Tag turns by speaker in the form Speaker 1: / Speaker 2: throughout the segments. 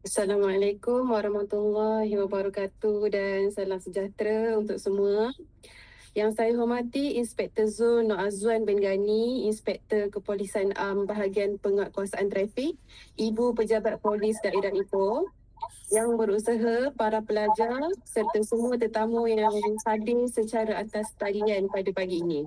Speaker 1: Assalamualaikum warahmatullahi wabarakatuh dan salam sejahtera untuk semua. Yang saya hormati Inspektor Zul Nur Azwan bin Gani, Inspektor Kepolisian Bahagian Penguatkuasaan Trafik, Ibu Pejabat Polis Daerah Ipoh, yang berusaha, para pelajar serta semua tetamu yang hadir secara atas talian pada pagi ini.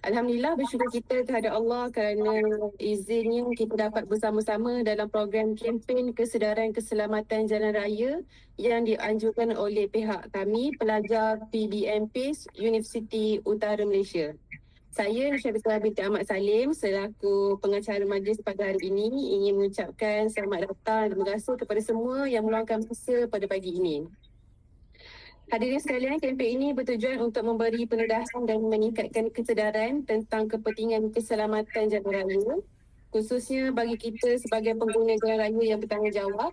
Speaker 1: Alhamdulillah, bersyukur kita kehadap Allah kerana izinnya kita dapat bersama-sama dalam program kempen kesedaran keselamatan jalan raya yang dianjurkan oleh pihak kami, pelajar PBMP Universiti Utara Malaysia. Saya Syarifah binti Ahmad Salim selaku pengacara majlis pada hari ini ingin mengucapkan selamat datang dan terima kasih kepada semua yang meluangkan masa pada pagi ini. Hadirin sekalian, kempen ini bertujuan untuk memberi pendedahan dan meningkatkan kesedaran tentang kepentingan keselamatan jalan raya, khususnya bagi kita sebagai pengguna jalan raya yang bertanggungjawab.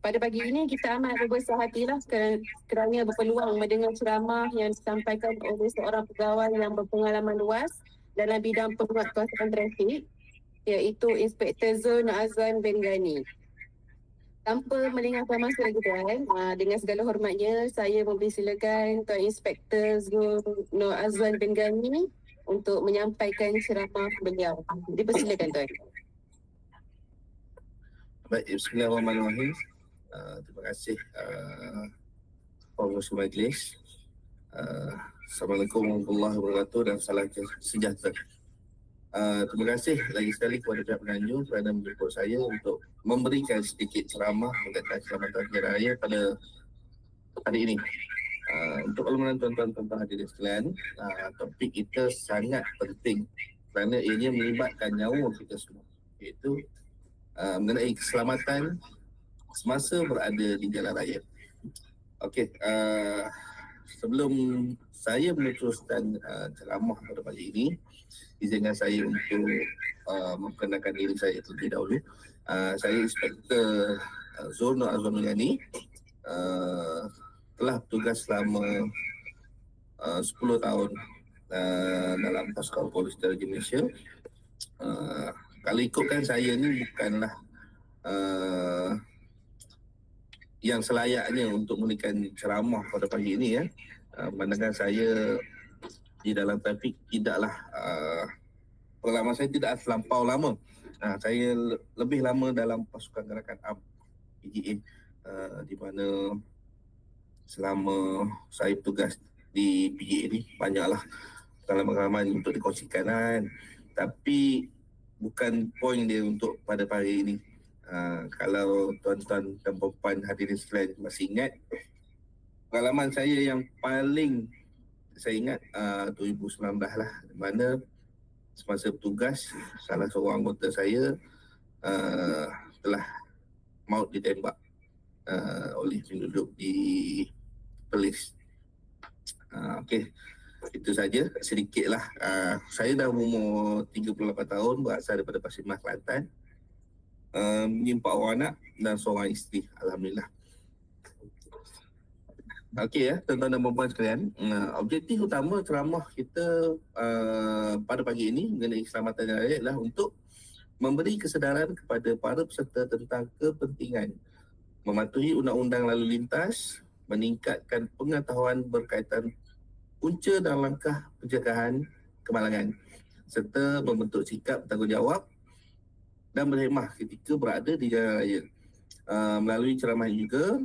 Speaker 1: Pada pagi ini, kita amat berbesar hatilah kerana berpeluang mendengar ceramah yang disampaikan oleh seorang pegawai yang berpengalaman luas dalam bidang penguatkuasaan trafik, iaitu Inspektor Zul Nur Azwan bin Gani. Tanpa melengahkan masa lagi tuan, dengan segala hormatnya saya mempersilakan Tuan Inspektor Zul Nur Azwan bin Gani untuk menyampaikan ceramah beliau. Dipersilakan tuan.
Speaker 2: Baik, bismillahirrahmanirrahim. Terima kasih pengurusi majlis. Assalamualaikum warahmatullahi wabarakatuh dan salam sejahtera. Terima kasih lagi sekali kepada pihak penganjur kerana menjemput saya untuk memberikan sedikit ceramah mengenai keselamatan jalan raya pada hari ini. Untuk makluman tuan-tuan hadirin sekalian, topik kita sangat penting kerana ianya melibatkan nyawa kita semua, iaitu mengenai keselamatan semasa berada di jalan raya. Okey, sebelum saya meneruskan ceramah pada pagi ini, izinkan saya untuk memperkenalkan diri saya terlebih dahulu. Saya Inspektor Zul Nur Azwan bin Gani, telah bertugas selama 10 tahun dalam pasukan Polis Daerah Malaysia. Kalau ikutkan saya ni bukanlah yang selayaknya untuk memberikan ceramah pada pagi ini ya. Pandangan saya di dalam trafik tidaklah pengalaman saya tidak terlampau lama. Saya lebih lama dalam pasukan gerakan AM PGA, di mana selama saya bertugas di PGA ni banyaklah pengalaman-pengalaman untuk dikongsikan kan. Tapi bukan poin dia untuk pada pagi ini. Kalau tuan-tuan dan puan hadirin sekalian masih ingat, pengalaman saya yang paling saya ingat 2019 lah, di mana semasa bertugas salah seorang anggota saya telah maut ditembak oleh penduduk di Perlis. Okey, itu saja sedikit lah. Saya dah umur 38 tahun, berasal daripada Pasir Mas, Kelantan. Menyimpan orang anak dan seorang isteri, alhamdulillah. Okey ya, tuan-tuan dan puan sekalian, objektif utama ceramah kita pada pagi ini mengenai keselamatan jalan raya adalah untuk memberi kesedaran kepada para peserta tentang kepentingan mematuhi undang-undang lalu lintas, meningkatkan pengetahuan berkaitan punca dan langkah pencegahan kemalangan, serta membentuk sikap bertanggungjawab dan berhemah ketika berada di jalan raya. Melalui ceramah ini juga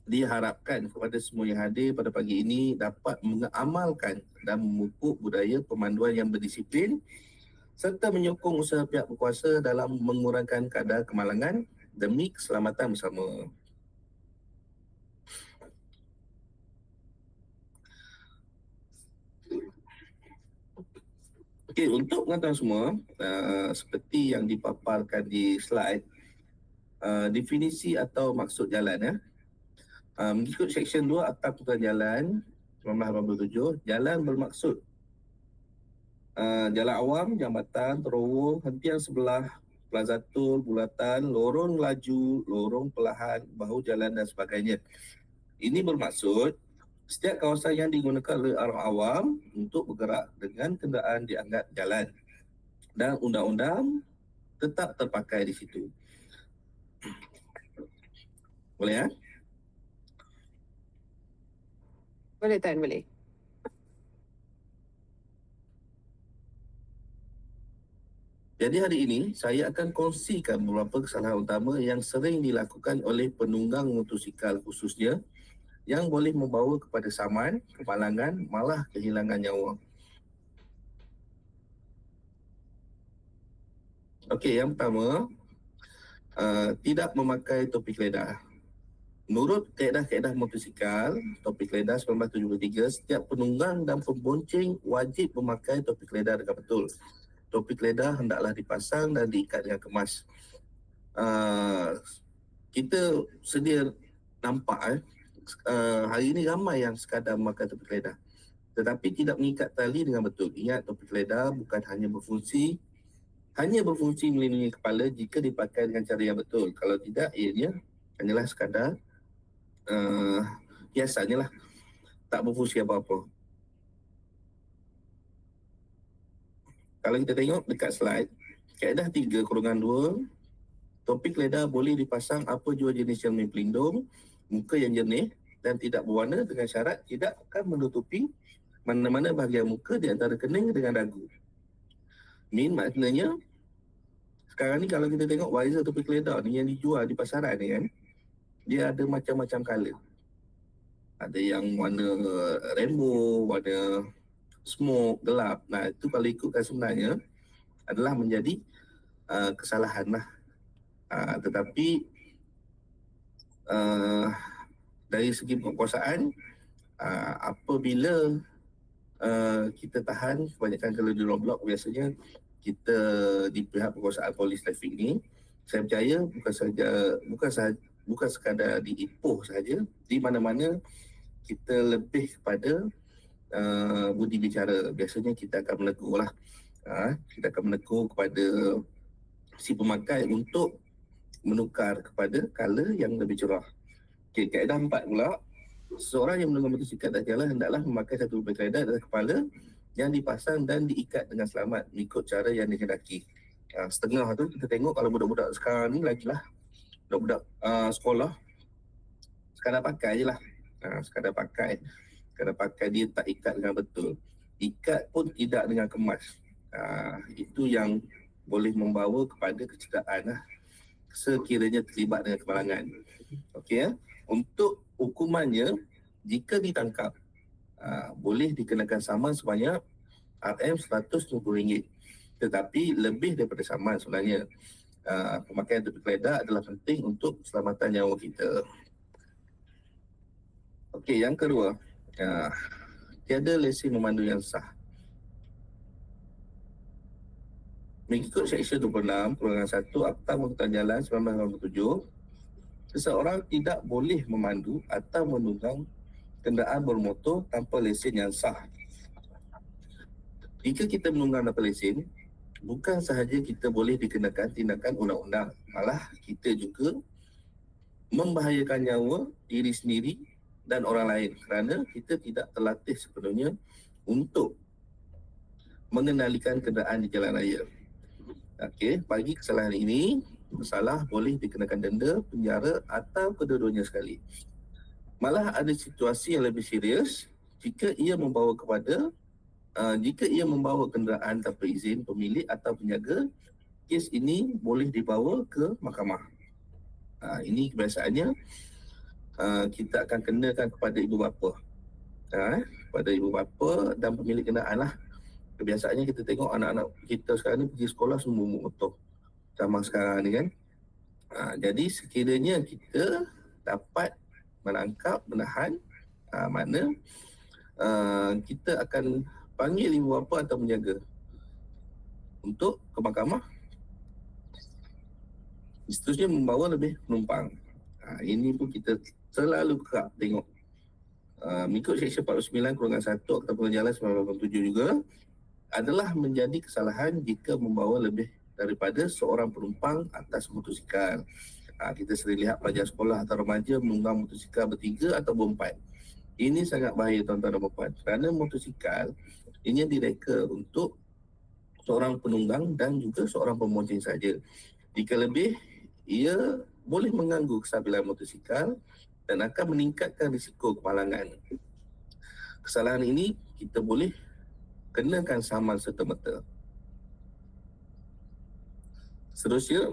Speaker 2: diharapkan kepada semua yang hadir pada pagi ini dapat mengamalkan dan memupuk budaya pemanduan yang berdisiplin serta menyokong usaha pihak berkuasa dalam mengurangkan kadar kemalangan demi keselamatan bersama. Okey, untuk pengetahuan semua, seperti yang dipaparkan di slide, definisi atau maksud jalan ya. Mengikut Seksyen 2 Akta Pertuturan Jalan 1987, jalan bermaksud jalan awam, jambatan, terowong, hentian sebelah, plazatul, bulatan, lorong laju, lorong perlahan, bahu jalan dan sebagainya. Ini bermaksud setiap kawasan yang digunakan oleh orang awam untuk bergerak dengan kenderaan dianggap jalan dan undang-undang tetap terpakai di situ. Boleh ya?
Speaker 1: Boleh Tan, boleh.
Speaker 2: Jadi hari ini saya akan kongsikan beberapa kesalahan utama yang sering dilakukan oleh penunggang motosikal khususnya yang boleh membawa kepada saman, kemalangan, malah kehilangan nyawa. Okey, yang pertama, tidak memakai topi keledar. Menurut kaedah-kaedah motosikal, topi keledar 1973, setiap penunggang dan pembonceng wajib memakai topi keledar dengan betul. Topi keledar hendaklah dipasang dan diikat dengan kemas. Kita sedia nampak hari ini ramai yang sekadar memakai topi keledar tetapi tidak mengikat tali dengan betul. Ingat, topi keledar bukan hanya berfungsi melindungi kepala jika dipakai dengan cara yang betul. Kalau tidak, ianya hanyalah sekadar biasanya lah, tak berfungsi apa-apa. Kalau kita tengok dekat slide, kaedah 3/2, topi keledar boleh dipasang apa jua jenis cermin pelindung muka yang jernih dan tidak berwarna dengan syarat tidak akan menutupi mana-mana bahagian muka di antara kening dengan dagu. Maknanya sekarang ni kalau kita tengok visor topi keledar ni yang dijual di pasaran ni kan, dia ada macam-macam color. Ada yang warna rainbow, warna smoke, gelap. Nah, itu kalau ikutkan sebenarnya adalah menjadi kesalahan lah. Tetapi dari segi penguasaan, apabila kita tahan, kebanyakan kalau di roadblock biasanya kita di pihak penguasaan polis trafik ni, saya percaya bukan sekadar di Ipoh saja, di mana-mana kita lebih kepada budi bicara. Biasanya kita akan menegur lah. Kita akan menegur kepada si pemakai untuk menukar kepada color yang lebih cerah. Okay, kaedah 4 pula, seseorang yang menunggang motosikal atas jalan hendaklah memakai satu topi keledar atas kepala yang dipasang dan diikat dengan selamat mengikut cara yang dikehendaki. Setengah tu kita tengok kalau budak-budak sekarang ni lagi lah, budak-budak sekolah sekadar pakai je lah. Sekadar pakai dia tak ikat dengan betul. Ikat pun tidak dengan kemas. Itu yang boleh membawa kepada kecederaan lah, sekiranya terlibat dengan kemalangan. Okey ya. Untuk hukumannya, jika ditangkap, boleh dikenakan saman sebanyak RM150. Tetapi lebih daripada saman sebenarnya, pemakaian topi keledar adalah penting untuk keselamatan nyawa kita. Okey, yang kedua, tiada lesen memandu yang sah. Mengikut Seksyen 26/1 Akta Angkutan Jalan 1987, seseorang tidak boleh memandu atau menunggang kenderaan bermotor tanpa lesen yang sah. Jika kita menunggang tanpa lesen, bukan sahaja kita boleh dikenakan tindakan undang-undang, malah kita juga membahayakan nyawa diri sendiri dan orang lain kerana kita tidak terlatih sepenuhnya untuk mengendalikan kenderaan di jalan raya. Okey, bagi kesalahan ini, bersalah boleh dikenakan denda, penjara atau kedua-duanya sekali. Malah ada situasi yang lebih serius jika ia membawa kenderaan tanpa izin pemilik atau penjaga. Kes ini boleh dibawa ke mahkamah. Ini kebiasaannya kita akan kenakan kepada ibu bapa. Kepada ibu bapa dan pemilik kenderaan lah. Kebiasaannya kita tengok anak-anak kita sekarang ni pergi sekolah semua motor. Zaman sekarang ni kan. Jadi sekiranya kita dapat menangkap, menahan, mana kita akan panggil ibu bapa atau penjaga untuk ke mahkamah. Seterusnya membawa lebih penumpang. Ini pun kita selalu kerap tengok. Mengikut Seksyen 49/1 Akta Angkutan Jalan 1987 juga, adalah menjadi kesalahan jika membawa lebih daripada seorang penumpang atas motosikal. Kita sering lihat pelajar sekolah atau remaja menunggang motosikal bertiga atau berempat. Ini sangat bahaya tuan-tuan dan puan, kerana motosikal ini direka untuk seorang penunggang dan juga seorang pembonceng saja. Jika lebih, ia boleh mengganggu kestabilan motosikal dan akan meningkatkan risiko kemalangan. Kesalahan ini kita boleh kenakan saman serta-merta. Seterusnya,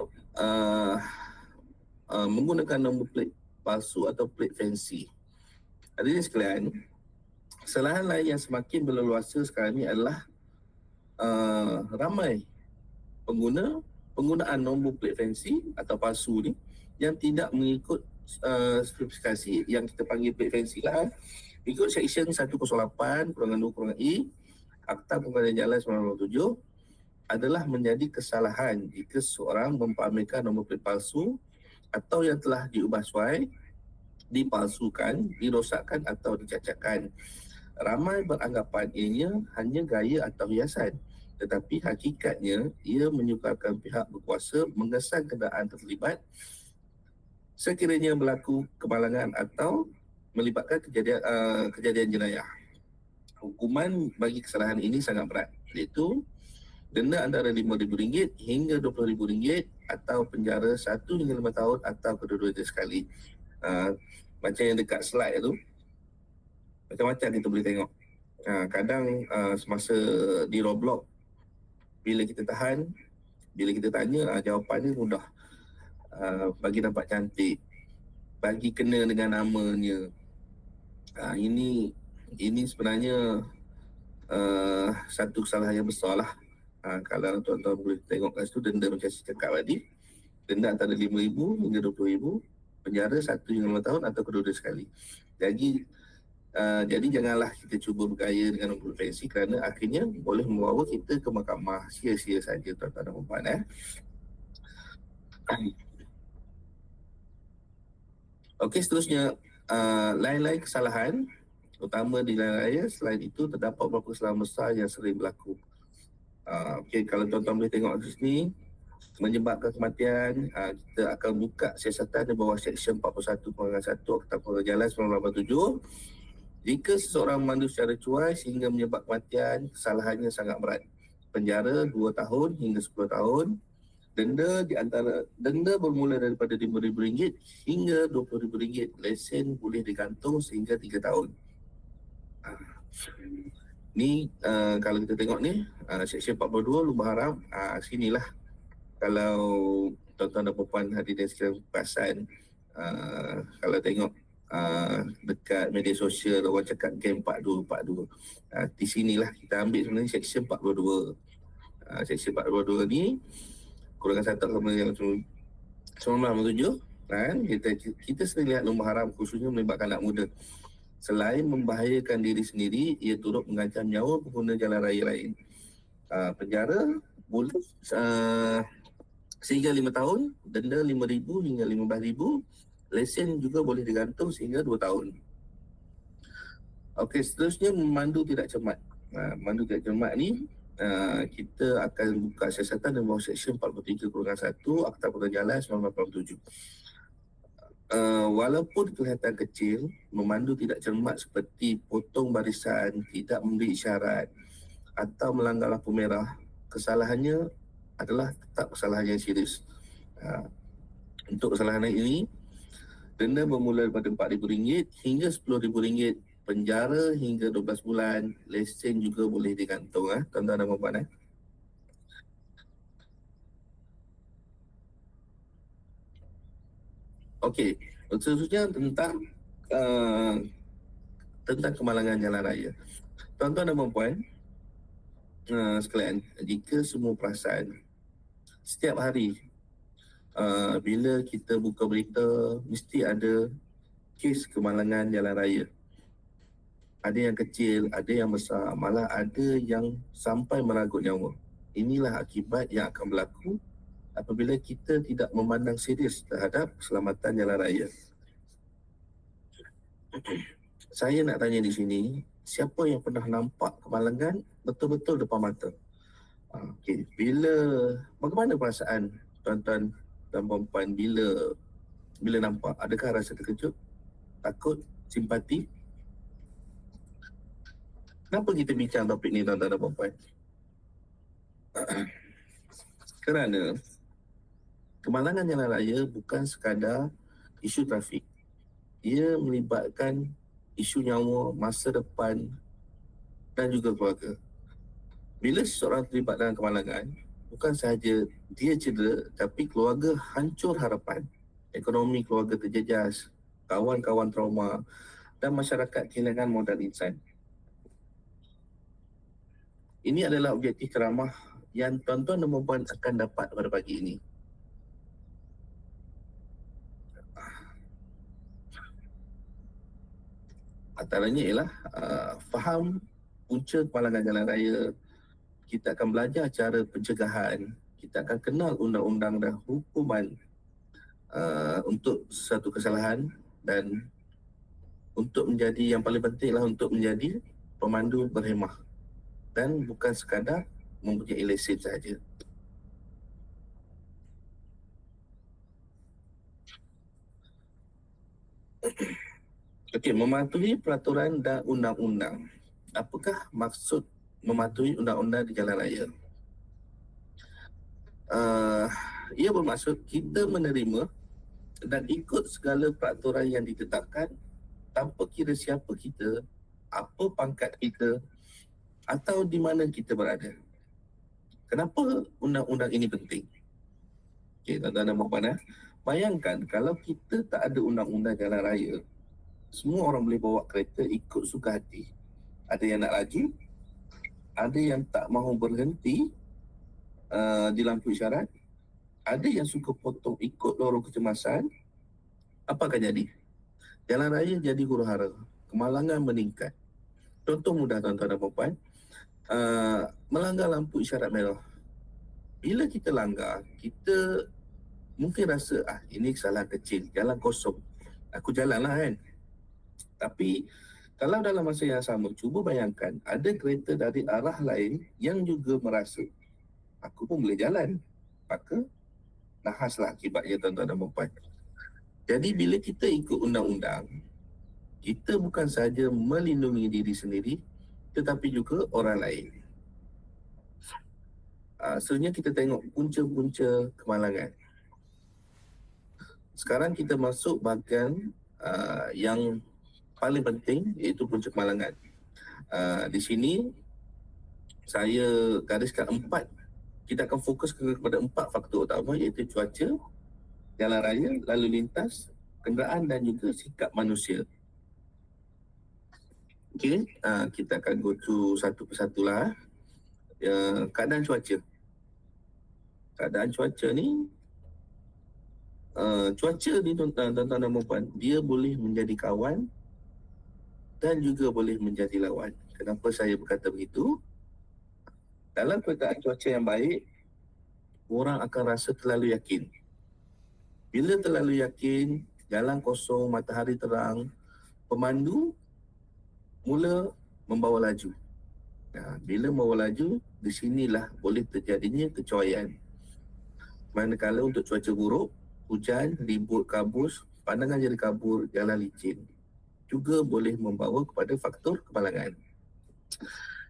Speaker 2: menggunakan nombor plate palsu atau plate fancy. Hadirin sekalian, kesalahan lain yang semakin berleluasa sekarang ini adalah ramai penggunaan nombor plate fancy atau palsu ni yang tidak mengikut spesifikasi yang kita panggil plate fancy lah. Ikut Seksyen 108/2/E Akta Pengendalian Jalan 1997 adalah menjadi kesalahan jika seseorang mempamerkan nombor plate palsu atau yang telah diubah suai, dipalsukan, dirosakkan atau dicacatkan. Ramai beranggapan ianya hanya gaya atau hiasan, tetapi hakikatnya ia menyukarkan pihak berkuasa mengesan kenderaan terlibat sekiranya berlaku kemalangan atau melibatkan kejadian jenayah. Hukuman bagi kesalahan ini sangat berat, iaitu denda antara RM5,000 hingga RM20,000 atau penjara 1 hingga 5 tahun atau kedua-duanya sekali. Macam yang dekat slide tu, macam-macam kita boleh tengok. Kadang semasa di roadblock, bila kita tahan, bila kita tanya, jawapan dia mudah. Bagi nampak cantik, bagi kena dengan namanya. Ini sebenarnya satu kesalahan yang besar lah. Kalau tuan-tuan boleh tengok kat situ, denda macam saya cakap tadi, denda antara RM5,000 hingga RM20,000, penjara 1 hingga 5 tahun atau kedua-dua sekali. Jadi janganlah kita cuba bergaya dengan nombor fancy kerana akhirnya boleh membawa kita ke mahkamah. Sia-sia saja tuan-tuan dan puan. Okey, seterusnya lain-lain kesalahan utama di jalan raya. Selain itu terdapat beberapa kesalahan besar yang sering berlaku. Okey, kalau tuan-tuan boleh tengok di sini, menyebabkan kematian, kita akan buka siasatan di bawah Seksyen 41/1 Akta Pengendalian Jalan 1987. Jika seseorang memandu secara cuai sehingga menyebabkan kematian, kesalahannya sangat berat. Penjara 2 tahun hingga 10 tahun. Denda bermula daripada RM5,000 hingga RM20,000. Lesen boleh digantung sehingga 3 tahun. Ni kalau kita tengok ni, Seksyen 42 Lumba Haram, sinilah kalau tuan-tuan dan puan hadirin sekalian perasan, kalau tengok dekat media sosial orang cakap game 42. Di sinilah kita ambil sebenarnya Seksyen 42. Seksyen 42 ni kurungan 1/1997 kan, kita sering lihat lumba haram khususnya melibatkan anak muda. Selain membahayakan diri sendiri, ia turut mengancam nyawa pengguna jalan raya lain. Penjara boleh sehingga 5 tahun, denda RM5,000 hingga RM15,000, lesen juga boleh digantung sehingga 2 tahun. Okey, seterusnya memandu tidak cermat. Memandu tidak cermat ni kita akan buka siasatan di bawah Seksyen 43/1 Akta Pengendalian Jalan 1987. Walaupun kelihatan kecil, memandu tidak cermat seperti potong barisan, tidak memberi isyarat atau melanggar lampu merah, kesalahannya adalah tetap kesalahan yang serius. Untuk kesalahan ini, denda bermula daripada RM4,000 hingga RM10,000, penjara hingga 12 bulan, lesen juga boleh digantung. Tuan-tuan dan puan. Okey, seterusnya tentang kemalangan jalan raya. Tuan-tuan dan puan sekalian, jika semua perasan, setiap hari bila kita buka berita, mesti ada kes kemalangan jalan raya. Ada yang kecil, ada yang besar, malah ada yang sampai meragut nyawa. Inilah akibat yang akan berlaku apabila kita tidak memandang serius terhadap keselamatan jalan raya. Saya nak tanya di sini, siapa yang pernah nampak kemalangan betul-betul depan mata? Okey, bagaimana perasaan tuan-tuan dan puan-puan bila nampak? Adakah rasa terkejut, takut, simpati? Kenapa kita bincang topik ni tuan-tuan dan puan-puan? Kerana kemalangan jalan raya bukan sekadar isu trafik. Ia melibatkan isu nyawa, masa depan dan juga keluarga. Bila seseorang terlibat dalam kemalangan, bukan sahaja dia cedera, tapi keluarga hancur harapan. Ekonomi keluarga terjejas, kawan-kawan trauma dan masyarakat kehilangan modal insan. Ini adalah objektif ceramah yang tuan-tuan dan puan akan dapat pada pagi ini. Antaranya ialah faham punca kemalangan jalan raya. Kita akan belajar cara pencegahan. Kita akan kenal undang-undang dan hukuman untuk satu kesalahan, dan untuk menjadi, yang paling penting adalah untuk menjadi pemandu berhemah dan bukan sekadar mempunyai lesen sahaja. Okey, mematuhi peraturan dan undang-undang. Apakah maksud mematuhi undang-undang di jalan raya? Ia bermaksud kita menerima dan ikut segala peraturan yang ditetapkan tanpa kira siapa kita, apa pangkat kita atau di mana kita berada. Kenapa undang-undang ini penting? Okey, tuan-tuan dan puan-puan, bayangkan kalau kita tak ada undang-undang jalan raya, semua orang boleh bawa kereta ikut suka hati. Ada yang nak laju, ada yang tak mahu berhenti di lampu isyarat, ada yang suka potong ikut lorong kecemasan. Apa akan jadi? Jalan raya jadi huru-hara, kemalangan meningkat. Contoh mudah tuan-tuan dan puan-puan, melanggar lampu isyarat merah. Bila kita langgar, kita mungkin rasa ini kesalahan kecil, jalan kosong, aku jalanlah kan. Tapi kalau dalam masa yang sama, cuba bayangkan ada kereta dari arah lain yang juga merasa aku pun boleh jalan, maka nahaslah akibatnya tuan-tuan dan puan-puan. Jadi bila kita ikut undang-undang, kita bukan sahaja melindungi diri sendiri tetapi juga orang lain. Sebenarnya kita tengok punca-punca kemalangan. Sekarang kita masuk bahagian yang paling penting, iaitu punca kemalangan. Di sini saya gariskan 4. Kita akan fokus kepada 4 faktor utama, iaitu cuaca, jalan raya, lalu lintas, kenderaan dan juga sikap manusia. Okey, kita akan go through satu persatulah. Keadaan cuaca. Keadaan cuaca ni, cuaca ni tuan-tuan dan puan, dia boleh menjadi kawan dan juga boleh menjadi lawan. Kenapa saya berkata begitu? Dalam keadaan cuaca yang baik, orang akan rasa terlalu yakin. Bila terlalu yakin, jalan kosong, matahari terang, pemandu mula membawa laju. Bila membawa laju, di sinilah boleh terjadinya kecuaian. Manakala untuk cuaca buruk, hujan, ribut, kabus, pandangan jadi kabur, jalan licin, juga boleh membawa kepada faktor kemalangan.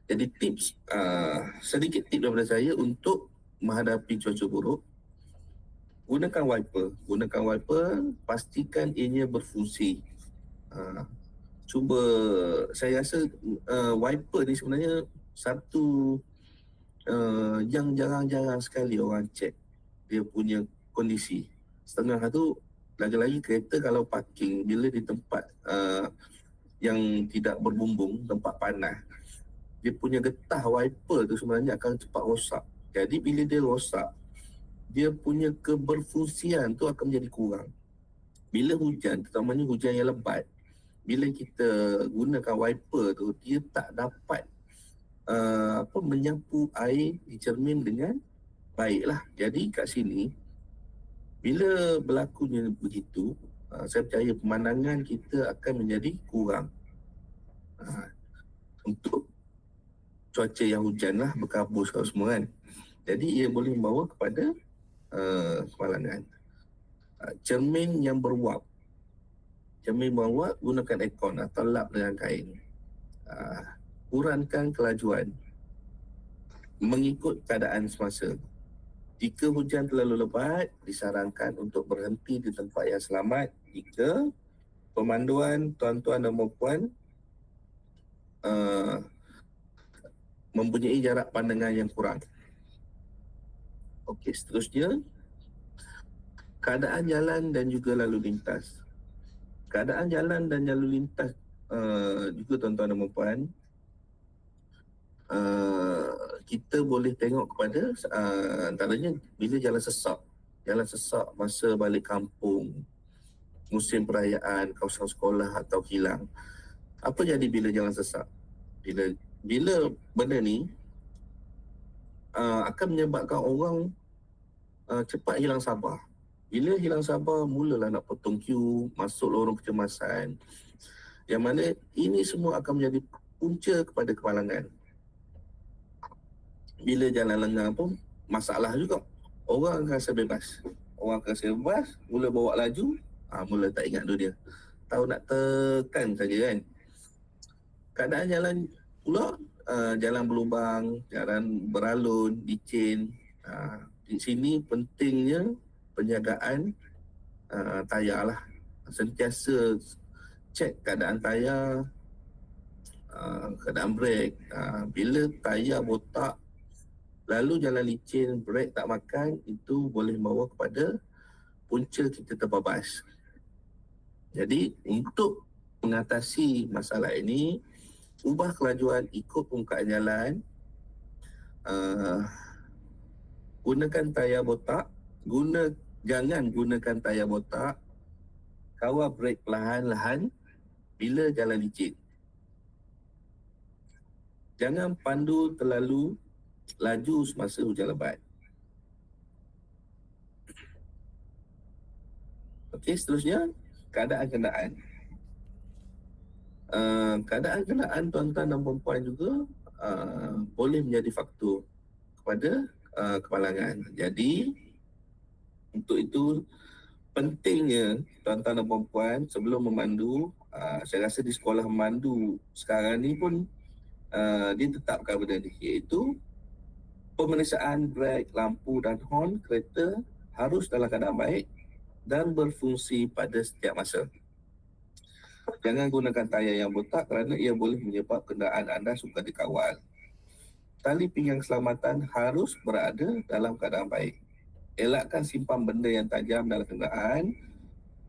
Speaker 2: Jadi tips, sedikit tips daripada saya untuk menghadapi cuaca buruk. Gunakan wiper. Gunakan wiper, pastikan ianya berfungsi. Cuba, saya rasa wiper ni sebenarnya satu yang jarang-jarang sekali orang cek dia punya kondisi. Setengah tu, lagi-lagi kereta kalau parking bila di tempat yang tidak berbumbung, tempat panas, dia punya getah wiper tu sebenarnya akan cepat rosak. Jadi bila dia rosak, dia punya keberfungsian tu akan menjadi kurang. Bila hujan, terutamanya hujan yang lebat, bila kita gunakan wiper tu, dia tak dapat menyapu air di cermin dengan baiklah. Jadi kat sini, bila berlakunya begitu, saya percaya pemandangan kita akan menjadi kurang. Untuk cuaca yang hujan lah, berkabus kalau semua kan. Jadi ia boleh membawa kepada kemalangan. Cermin yang beruap. Cermin beruap, gunakan aircon atau lap dengan kain. Kurangkan kelajuan mengikut keadaan semasa. Jika hujan terlalu lebat, disarankan untuk berhenti di tempat yang selamat jika pemanduan tuan-tuan dan puan-puan mempunyai jarak pandangan yang kurang. Okey, seterusnya, keadaan jalan dan juga lalu lintas. Keadaan jalan dan lalu lintas juga tuan-tuan dan puan-puan, kita boleh tengok kepada antaranya bila jalan sesak masa balik kampung, musim perayaan, kawasan sekolah atau kilang. Apa jadi bila jalan sesak? Bila benda ni akan menyebabkan orang cepat hilang sabar. Bila hilang sabar, mulalah nak potong queue, masuk lorong kecemasan. Yang mana ini semua akan menjadi punca kepada kemalangan. Bila jalan lengang pun masalah juga. Orang akan rasa bebas. Mula bawa laju, mula tak ingat dunia. Tahu nak tekan saja kan. Keadaan jalan pula, jalan berlubang, jalan beralun, licin. Di sini pentingnya penjagaan tayar lah. Sentiasa cek keadaan tayar, keadaan brek. Bila tayar botak, lalu jalan licin, brek tak makan, itu boleh membawa kepada punca kita terbabas. Jadi untuk mengatasi masalah ini, ubah kelajuan ikut permukaan jalan, gunakan tayar botak, jangan gunakan tayar botak, kawal brek perlahan-lahan bila jalan licin. Jangan pandu terlalu laju semasa hujan lebat. Okey, seterusnya, keadaan kenderaan. Keadaan kenderaan tuan-tuan dan puan-puan juga boleh menjadi faktor kepada kemalangan. Jadi, untuk itu pentingnya tuan-tuan dan puan-puan sebelum memandu, saya rasa di sekolah memandu sekarang ni pun ditetapkan benda ni, iaitu pemeriksaan brek, lampu dan horn kereta harus dalam keadaan baik dan berfungsi pada setiap masa. Jangan gunakan tayar yang botak kerana ia boleh menyebabkan kenderaan anda sukar dikawal. Tali pinggang keselamatan harus berada dalam keadaan baik. Elakkan simpan benda yang tajam dalam kenderaan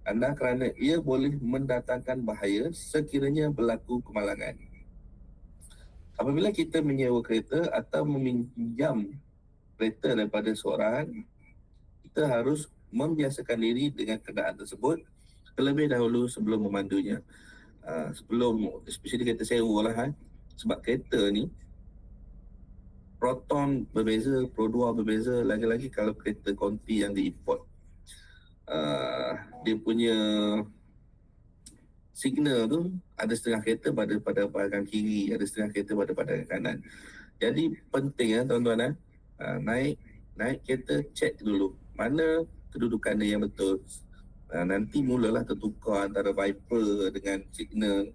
Speaker 2: anda kerana ia boleh mendatangkan bahaya sekiranya berlaku kemalangan. Apabila kita menyewa kereta atau meminjam kereta daripada seorang, kita harus membiasakan diri dengan kenderaan tersebut terlebih dahulu sebelum memandunya. Especially kereta sewa lah, sebab kereta ni Proton berbeza, Pro 2 berbeza, lagi-lagi kalau kereta konti yang diimport. Dia punya signal tu ada setengah kereta pada bahagian kiri, ada setengah kereta pada bahagian kanan. Jadi penting tuan-tuan, naik kereta, cek dulu mana kedudukan dia yang betul. Nanti mulalah tertukar antara Viper dengan signal.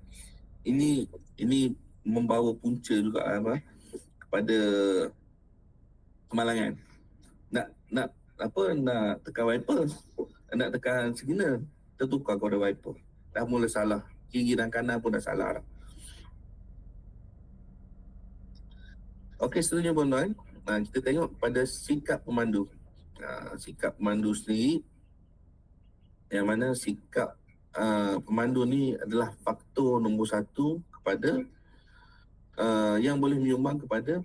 Speaker 2: Ini membawa punca juga kepada kemalangan. Nak tekan Viper, nak tekan signal, tertukar kepada Viper. Dah mula salah. Kiri dan kanan pun dah salah dah. Okey, seterusnya tuan-tuan, kita tengok pada sikap pemandu. Sikap pemandu sendiri, yang mana sikap pemandu ni adalah faktor nombor satu kepada yang boleh menyumbang kepada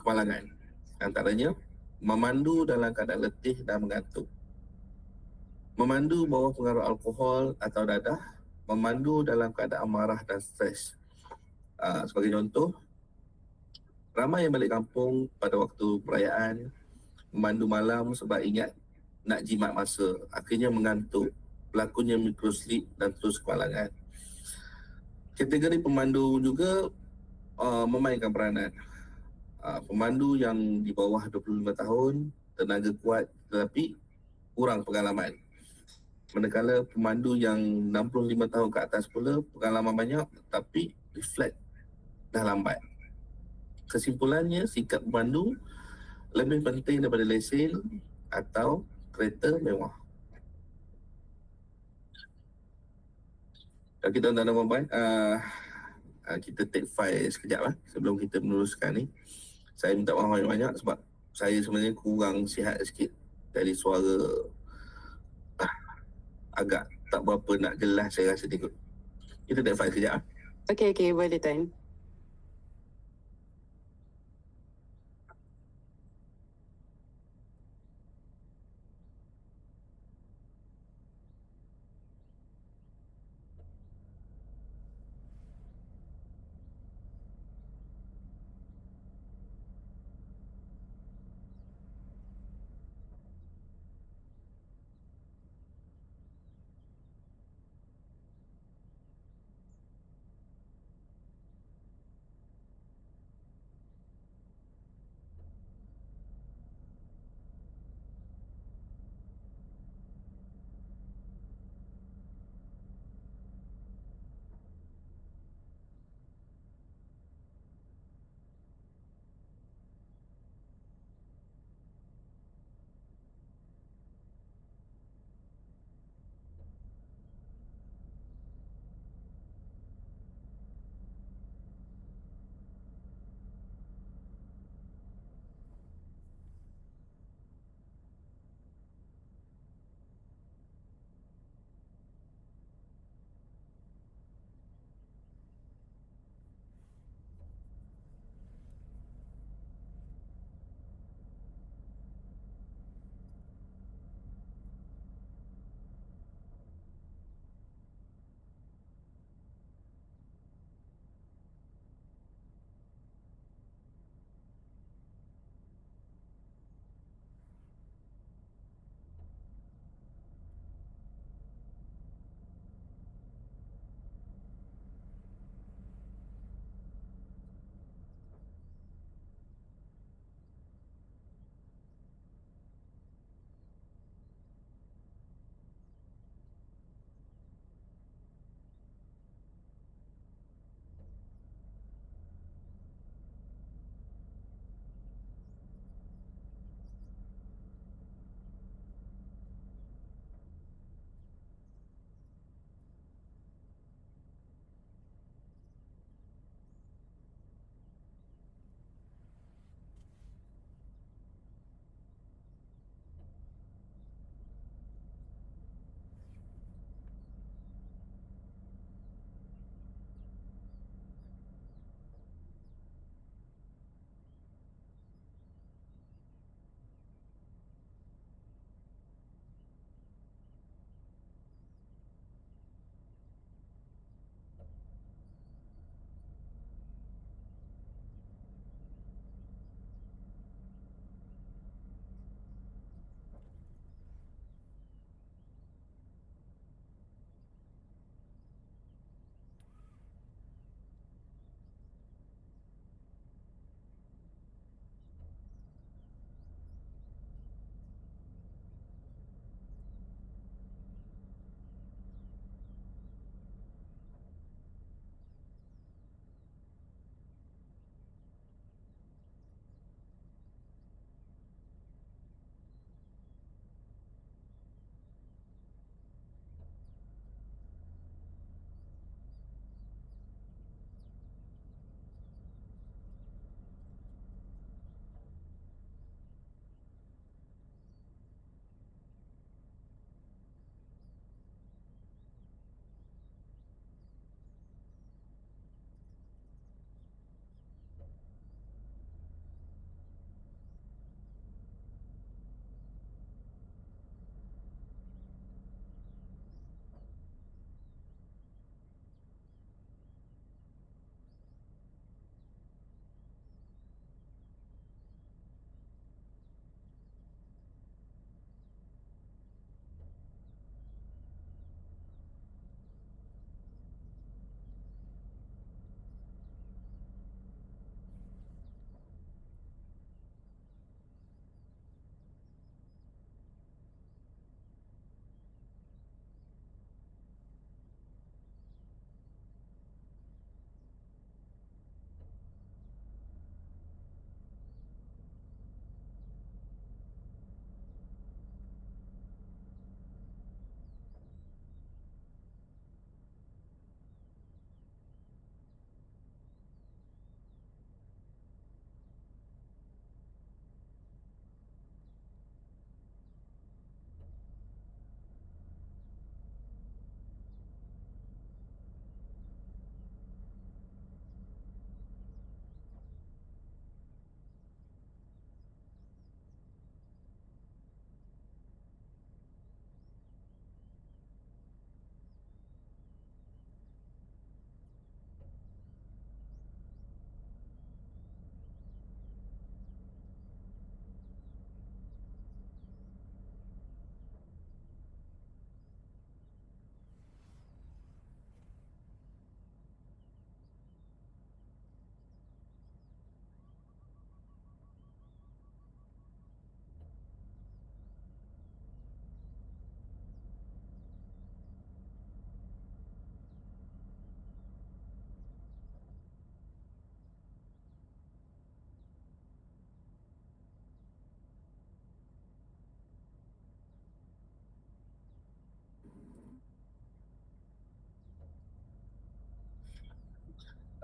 Speaker 2: kemalangan. Antaranya, memandu dalam keadaan letih dan mengantuk. Memandu bawah pengaruh alkohol atau dadah, memandu dalam keadaan marah dan stres. Sebagai contoh, ramai yang balik kampung pada waktu perayaan, memandu malam sebab ingat nak jimat masa, akhirnya mengantuk, berlakunya microsleep dan terus kemalangan. Kategori pemandu juga memainkan peranan. Pemandu yang di bawah 25 tahun, tenaga kuat tetapi kurang pengalaman. Manakala pemandu yang 65 tahun ke atas pula pengalaman banyak tapi refleks dah lambat. Kesimpulannya, sikap pemandu lebih penting daripada lesen atau kereta mewah? Okey tuan-tuan dan puan-puan, kita take file sekejap sebelum kita meneruskan ni. Saya minta maaf banyak-banyak sebab saya sebenarnya kurang sihat sikit. Jadi suara agak tak berapa nak jelas saya rasa ni kot. Kita take file sekejap.
Speaker 1: Okey, boleh tuan.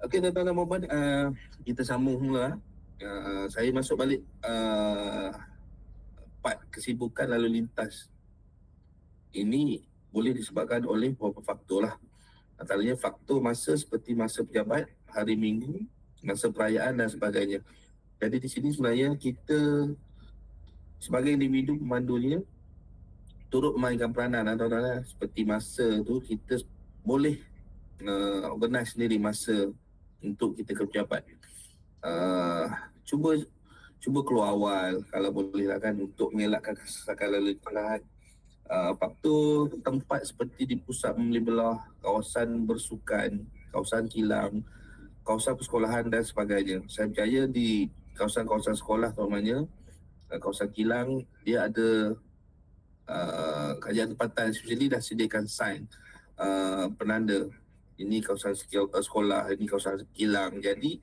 Speaker 2: Okey tuan-tuan dan puan, kita sambung mula. Saya masuk balik part kesibukan lalu lintas. Ini boleh disebabkan oleh beberapa faktor lah. Antaranya faktor masa seperti masa pejabat, hari Minggu, masa perayaan dan sebagainya. Jadi di sini sebenarnya kita sebagai individu pemandunya turut memainkan peranan tuan-tuan. Seperti masa tu kita boleh organize sendiri masa untuk kita ke pejabat. Cuba keluar awal kalau boleh lah kan, untuk mengelakkan kesesakan lalu lintas. Faktor tempat seperti di pusat membeli belah, kawasan bersukan, kawasan kilang, kawasan persekolahan dan sebagainya. Saya percaya di kawasan-kawasan sekolah terutamanya, kawasan kilang, dia ada kajian tempatan, especially dah sediakan sign penanda ini kawasan sekolah, ini kawasan kilang. Jadi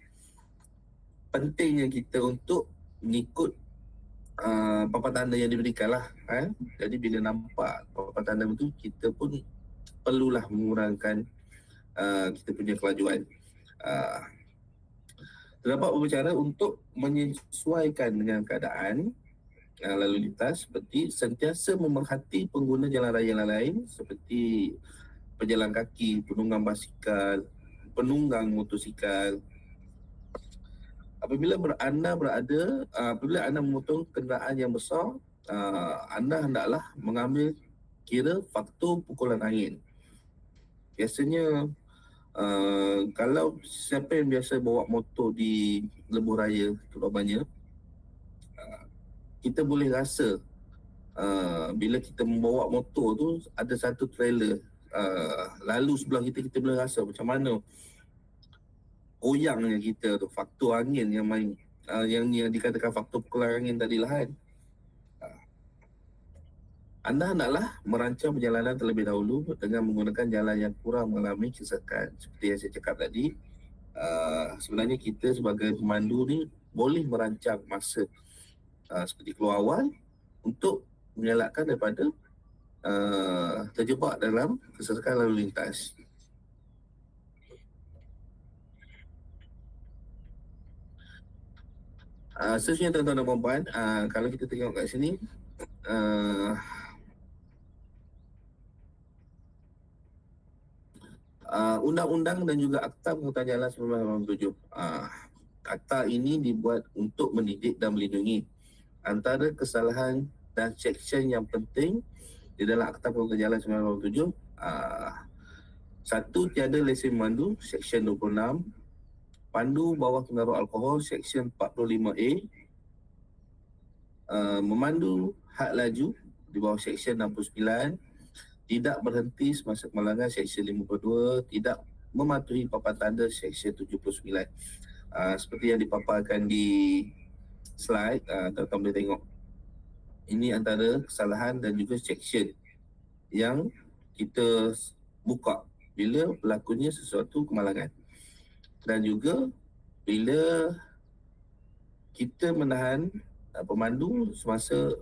Speaker 2: pentingnya kita untuk mengikut papan tanda yang diberikan lah. Jadi bila nampak papan tanda itu, kita pun perlulah mengurangkan kita punya kelajuan. Terdapat beberapa cara untuk menyesuaikan dengan keadaan lalu lintas, seperti sentiasa memerhati pengguna jalan raya yang lain seperti pejalan kaki, penunggang basikal, penunggang motosikal. Apabila anda memotong kenderaan yang besar, anda hendaklah mengambil kira faktor pukulan angin. Biasanya kalau siapa yang biasa bawa motor di lebuh raya terutamanya, kita boleh rasa bila kita membawa motor tu ada satu trailer lalu sebelah kita boleh rasa macam mana goyangnya kita tu, faktor angin yang main, yang dikatakan faktor pukulan angin tadi lah kan. Anda hendaklah merancang perjalanan terlebih dahulu dengan menggunakan jalan yang kurang mengalami kesesakan. Seperti yang saya cakap tadi, sebenarnya kita sebagai pemandu ni boleh merancang masa seperti keluar awal untuk mengelakkan daripada terjebak dalam kesesakan lalu lintas. Seterusnya tuan-tuan dan puan-puan, kalau kita tengok kat sini, undang-undang dan juga Akta Pengetahuan Jalan 1987. Akta ini dibuat untuk mendidik dan melindungi. Antara kesalahan dan seksyen yang penting di dalam Akta Pengetahuan Jalan 1987, satu, tiada lesen memandu, seksyen 26. Pandu bawah pengaruh alkohol, seksyen 45A. Memandu had laju di bawah seksyen 69. Tidak berhenti semasa kemalangan, seksyen 52. Tidak mematuhi papan tanda, seksyen 79. Seperti yang dipaparkan di slide, tuan-tuan boleh tengok. Ini antara kesalahan dan juga seksyen yang kita buka bila berlakunya sesuatu kemalangan. Dan juga bila kita menahan pemandu semasa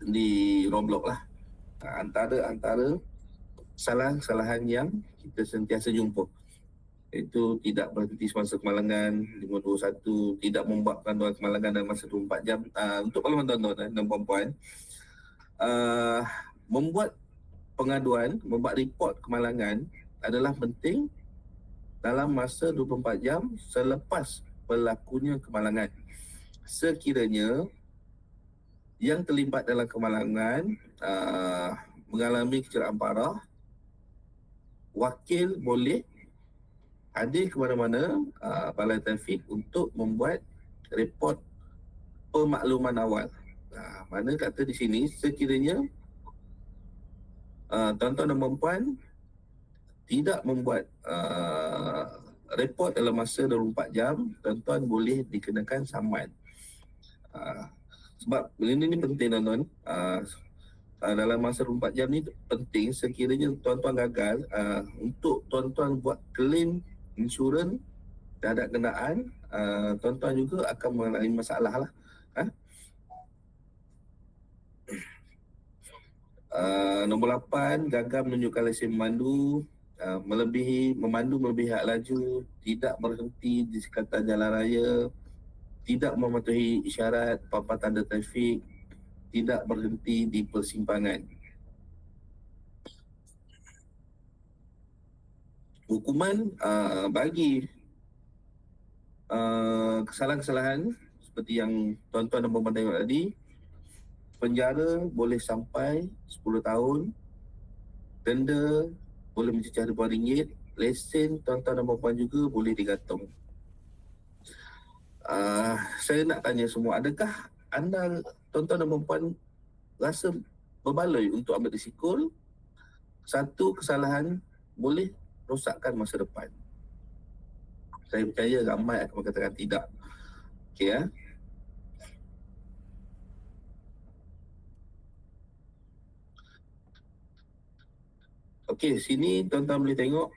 Speaker 2: di roadblock lah. Antara kesalahan yang kita sentiasa jumpa, iaitu tidak berhenti semasa kemalangan, 521, tidak membuat panduan kemalangan dalam masa 24 jam. Untuk pengalaman tuan-tuan dan puan-puan, membuat pengaduan, membuat report kemalangan adalah penting dalam masa 24 jam selepas berlakunya kemalangan. Sekiranya yang terlibat dalam kemalangan mengalami kecelakaan parah, wakil boleh hadir ke mana-mana balai trafik untuk membuat report pemakluman awal. Mana kata di sini, sekiranya tuan-tuan dan puan-puan tidak membuat report dalam masa 24 jam, tuan-tuan boleh dikenakan saman. Sebab benda ni penting tuan-tuan. Dalam masa 24 jam ni penting. Sekiranya tuan-tuan gagal untuk tuan-tuan buat claim insurans terhadap kenderaan, tuan-tuan juga akan mengalami masalah lah. Nombor 8, gagal menunjukkan lesen memandu. memandu melebihi had laju, tidak berhenti di sekatan jalan raya, tidak mematuhi isyarat papan tanda trafik, tidak berhenti di persimpangan. Hukuman bagi kesalahan-kesalahan seperti yang tuan-tuan dan puan-puan tengok tadi, penjara boleh sampai 10 tahun, denda boleh mencecah RM2, lesen tuan-tuan dan puan-puan juga boleh digantung. Saya nak tanya semua, adakah anda, tuan-tuan dan puan-puan, rasa berbaloi untuk ambil risiko satu kesalahan boleh rosakkan masa depan? Saya percaya ramai akan mengatakan tidak. Okey ya. Okey, sini tuan-tuan boleh tengok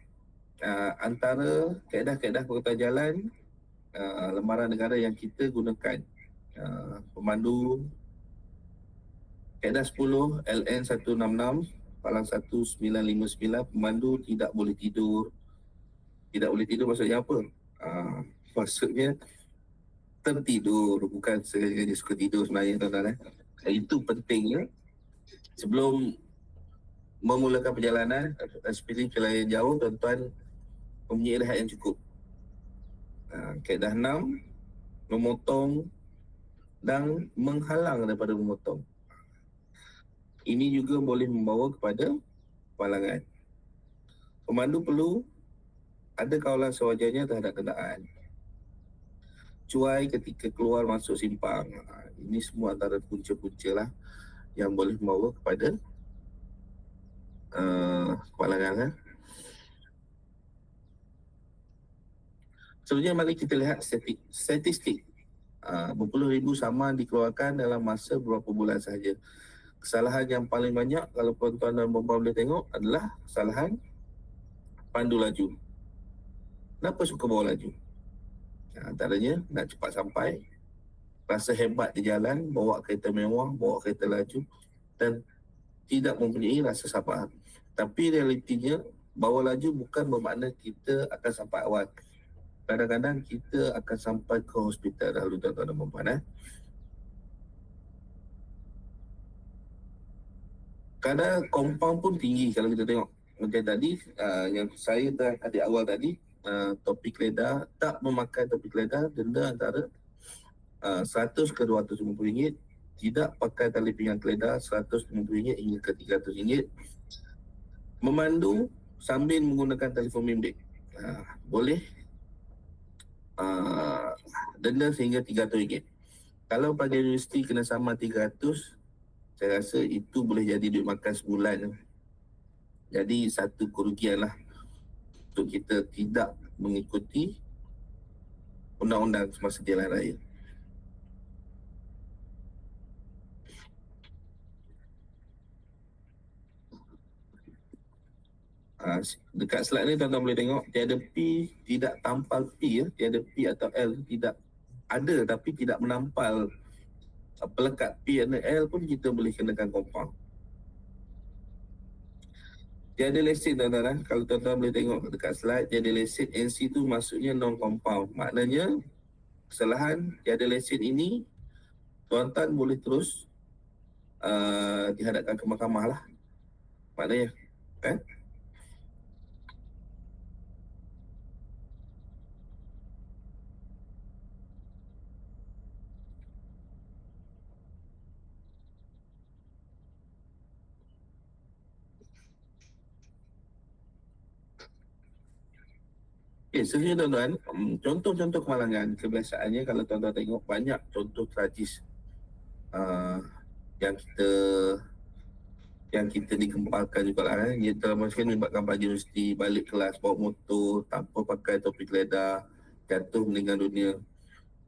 Speaker 2: antara kaedah-kaedah pengetuan jalan lembaran negara yang kita gunakan. Pemandu kaedah 10 LN 166 Palang 1959, pemandu tidak boleh tidur. Tidak boleh tidur maksudnya apa? Maksudnya tertidur, bukan sekali-kali suka tidur sebenarnya tuan-tuan. Itu pentingnya sebelum memulakan perjalanan, especially perjalanan jauh, tuan-tuan mempunyai rehat yang cukup. Kaedah 6, memotong dan menghalang daripada memotong. Ini juga boleh membawa kepada kepalangan. Pemandu perlu ada kawalan sewajarnya terhadap kenderaan. Cuai ketika keluar masuk simpang. Ini semua antara punca-punca lah yang boleh membawa kepada kepalangan. Sebenarnya mari kita lihat statistik. Berpuluh ribu saman dikeluarkan dalam masa beberapa bulan sahaja. Kesalahan yang paling banyak kalau tuan-tuan dan puan-puan boleh tengok adalah kesalahan pandu laju. Kenapa suka bawa laju? Antaranya nak cepat sampai, rasa hebat di jalan, bawa kereta mewah, bawa kereta laju dan tidak mempunyai rasa sabar. Tapi realitinya bawa laju bukan bermakna kita akan sampai awal. Kadang-kadang kita akan sampai ke hospital dahulu tuan-tuan dan puan-puan. Kadar compound pun tinggi kalau kita tengok. Macam tadi yang saya terangkan di awal tadi, topik keledar, tak memakai topik keledar, denda antara 100 ke RM250, tidak pakai tali pinggang keledar RM150 hingga ke RM300. Memandu sambil menggunakan telefon bimbit boleh denda sehingga RM300. Kalau pelajar universiti kena saman RM300, saya rasa itu boleh jadi duit makan sebulan. Jadi satu kerugian lah untuk kita tidak mengikuti undang-undang semasa jalan raya. Dekat slide ni tuan-tuan boleh tengok tiada P, tidak tampal P ya. Tiada P atau L, tidak ada tapi tidak menampal pelekat P dan L pun kita boleh kenakan compound. Tiada lesen tuan-tuan. Kalau tuan-tuan boleh tengok dekat slide, tiada lesen NC tu maksudnya non-compound. Maknanya kesalahan tiada lesen ini tuan-tuan boleh terus dihadapkan ke mahkamah lah. Maknanya kan? Sebenarnya tuan-tuan, contoh-contoh kemalangan kebiasaannya kalau tuan-tuan tengok banyak contoh tragis yang kita digemparkan juga lah. Ia terlalu sekali melibatkan pelajar universiti balik kelas bawa motor tanpa pakai topi keledar, jatuh meninggal dunia.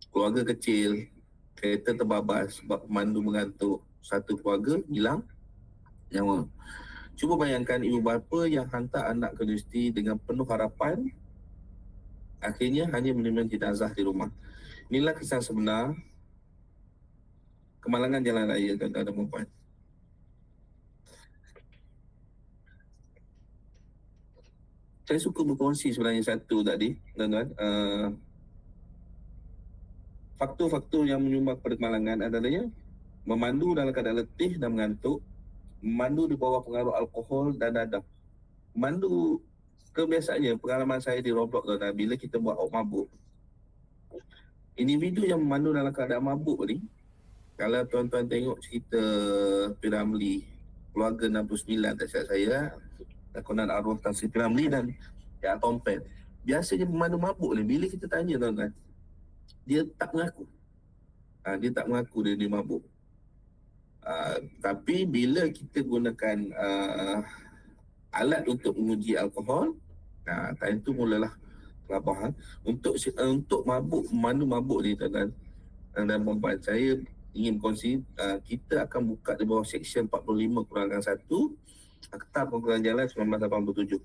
Speaker 2: Keluarga kecil, kereta terbabas sebab pemandu mengantuk, satu keluarga hilang nyawa. Cuba bayangkan ibu bapa yang hantar anak ke universiti dengan penuh harapan, akhirnya hanya menerima jenazah di rumah. Inilah kisah sebenar kemalangan jalan raya tuan-tuan dan puan-puan. saya suka berkongsi sebenarnya satu tadi, tuan-tuan. Faktor-faktor yang menyumbang kepada kemalangan adalahnya memandu dalam keadaan letih dan mengantuk, memandu di bawah pengaruh alkohol dan dadah. Memandu, kebiasaannya pengalaman saya di Roblox tuan-tuan, bila kita buat out mabuk, individu yang memandu dalam keadaan mabuk ni, kalau tuan-tuan tengok cerita Piramli, Keluarga 69 tak silap saya, lakonan arwah Tan Sri Piramli dan Ya Tompet. Biasanya pemandu mabuk ni, bila kita tanya tuan-tuan, dia tak mengaku. Dia tak mengaku dia mabuk. Tapi bila kita gunakan alat untuk menguji alkohol, time tu mulalah kelabahan. Untuk mabuk, memandu mabuk ni tuan-tuan dan puan-puan, saya ingin kongsi, kita akan buka di bawah Seksyen 45-1 Akta Pengukuran Jalan 1987,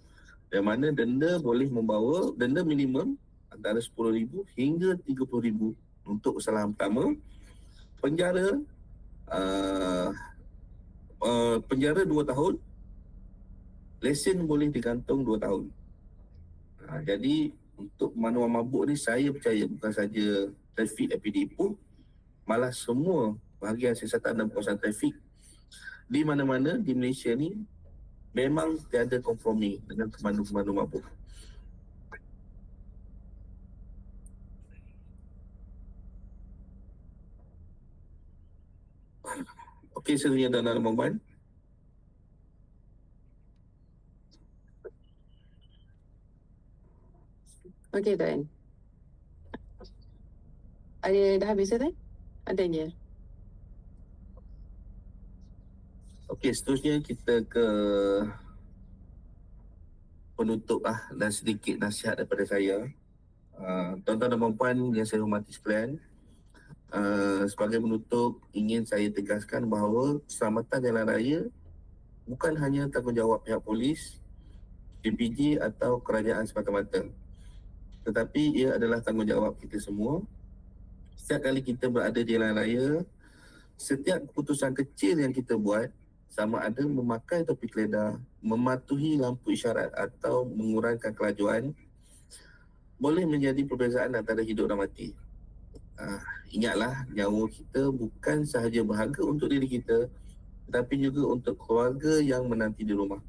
Speaker 2: yang mana denda boleh membawa, denda minimum antara RM10,000 hingga RM30,000 untuk kesalahan pertama, penjara 2 tahun, lesen boleh digantung 2 tahun. Jadi untuk pemanduan mabuk ni, saya percaya bukan saja trafik APD Ipoh, malah semua bahagian siasatan dan penguasaan trafik di mana-mana di Malaysia ni memang tiada kompromi dengan pemandu-pemandu mabuk. Okey, seterusnya tuan-tuan dan puan-puan.
Speaker 1: Okey tuan. Dah habis tuan? Ada je.
Speaker 2: Okey, seterusnya kita ke penutup dan sedikit nasihat daripada saya. Tuan-tuan dan puan-puan yang saya hormati sekalian, sebagai penutup ingin saya tegaskan bahawa keselamatan jalan raya bukan hanya tanggungjawab pihak polis, PPG atau kerajaan semata-mata, tetapi ia adalah tanggungjawab kita semua. Setiap kali kita berada di jalan raya, setiap keputusan kecil yang kita buat, sama ada memakai topi keledar, mematuhi lampu isyarat atau mengurangkan kelajuan, boleh menjadi perbezaan antara hidup dan mati. Ingatlah, nyawa kita bukan sahaja berharga untuk diri kita, tetapi juga untuk keluarga yang menanti di rumah,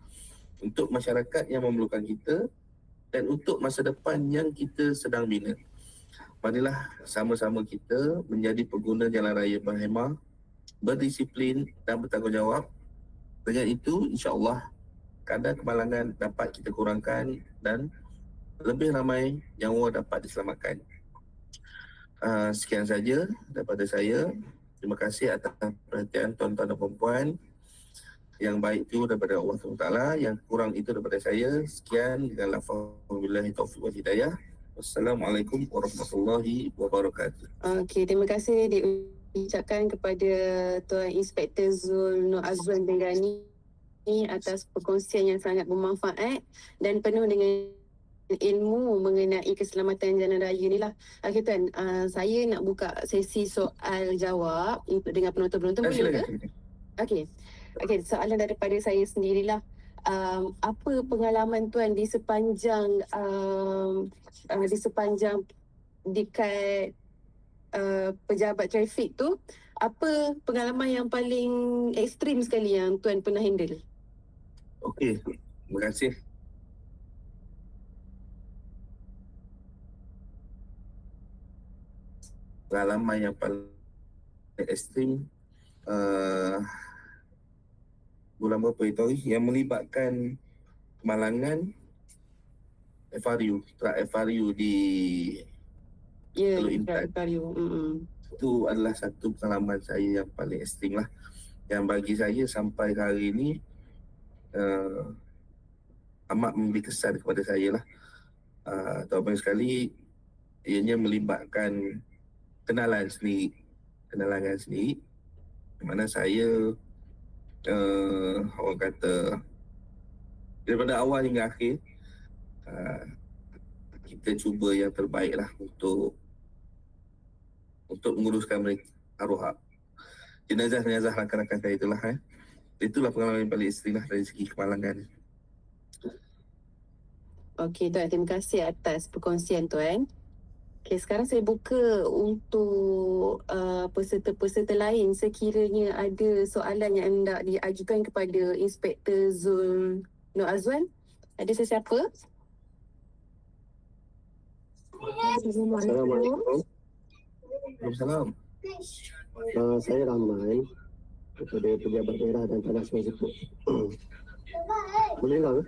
Speaker 2: untuk masyarakat yang memerlukan kita, dan untuk masa depan yang kita sedang bina. Marilah sama-sama kita menjadi pengguna jalan raya berhemah, berdisiplin dan bertanggungjawab. Dengan itu, insya-Allah kadar kemalangan dapat kita kurangkan dan lebih ramai nyawa dapat diselamatkan. Sekian saja daripada saya. Terima kasih atas perhatian tuan-tuan dan puan-puan. Yang baik itu daripada Allah SWT, yang kurang itu daripada saya. Sekian, dengan lafaz wabillahi taufiq wal hidayah. Wassalamualaikum warahmatullahi wabarakatuh.
Speaker 1: Okey, terima kasih diucapkan kepada Tuan Inspektor Zul Nur Azwan bin Ghani atas perkongsian yang sangat bermanfaat dan penuh dengan ilmu mengenai keselamatan jalan raya ni lah. Okey tuan, saya nak buka sesi soal jawab dengan penonton-penonton, boleh ke? Okey. Okey, soalan daripada saya sendirilah. Apa pengalaman tuan di sepanjang dekat pejabat trafik tu, apa pengalaman yang paling ekstrim sekali yang tuan pernah handle?
Speaker 2: Okey, terima kasih. Pengalaman yang paling ekstrim bulan berapa itu yang melibatkan kemalangan FRU, truk FRU di Teluk Intan. Itu adalah satu pengalaman saya yang paling ekstrim lah, yang bagi saya sampai hari ini amat memberi kesan kepada saya lah. Terutama sekali ianya melibatkan kenalan sendiri, di mana saya orang kata daripada awal hingga akhir kita cuba yang terbaik lah untuk menguruskan mereka, arwah jenazah rakan-rakan saya itulah. Itulah pengalaman yang paling ekstrim lah dari segi kemalangan.
Speaker 1: Okey Tuan, terima kasih atas perkongsian Tuan. Okey, sekarang saya buka untuk peserta-peserta lain sekiranya ada soalan yang hendak diajukan kepada Inspektor Zul Nur Azwan. Ada sesiapa?
Speaker 3: Assalamualaikum.
Speaker 2: Waalaikumsalam.
Speaker 3: Saya Rahman daripada Pejabat Daerah dan Tanah Sungai Seput. Boleh dengar ke?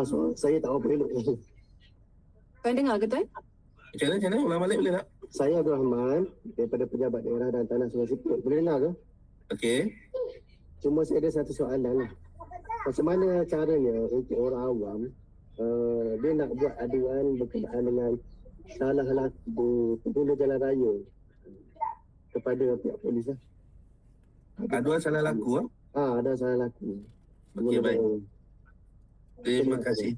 Speaker 3: Soal saya tak apa elok.
Speaker 1: Tuan dengar ke Tuan?
Speaker 2: Macam mana? Ulang balik boleh tak?
Speaker 3: Saya Abdul Rahman daripada Pejabat Daerah dan Tanah Sungai Seput. Boleh dengar ke?
Speaker 2: Okey.
Speaker 3: Cuma saya ada satu soalan lah. Macam mana caranya untuk orang awam dia nak buat aduan berkenaan dengan salah laku pengguna jalan raya kepada pihak polis lah.
Speaker 2: Aduan salah laku.
Speaker 3: Ada salah laku.
Speaker 2: Okey, baik. Terima kasih